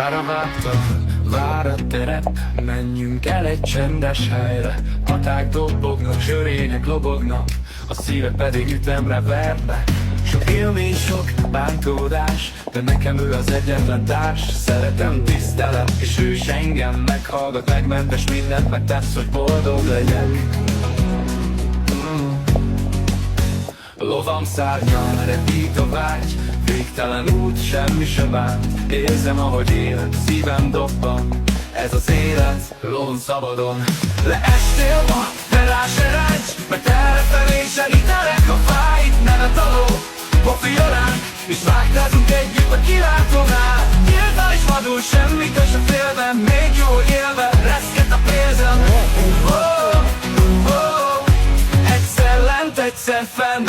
Vár a vágtal, vár a terep, menjünk el egy csendes helyre. Paták dobognak, zsörények lobognak, a szíve pedig ütemre verne. Sok élmény, sok bántódás, de nekem ő az egyetlen társ. Szeretem, tisztelem, és ő is engem meghallgat, megmentes, mindent megtesz, hogy boldog legyek. Lovam szárnyal, repít a vágy, végtelen út, semmi sem bánt. Érzem, ahogy él, szívem dobban, ez az élet, lovon szabadon. Leestél ma, de rá se ráncs, mert errefelé segítelek, ha fájt, nevet aló, pofia ránk, és vágtázunk együtt a kilátónál. Nyíltan is vadul, semmit se félve, még jól élve, reszket a pénzem. Egyszer lent, egyszer fenn.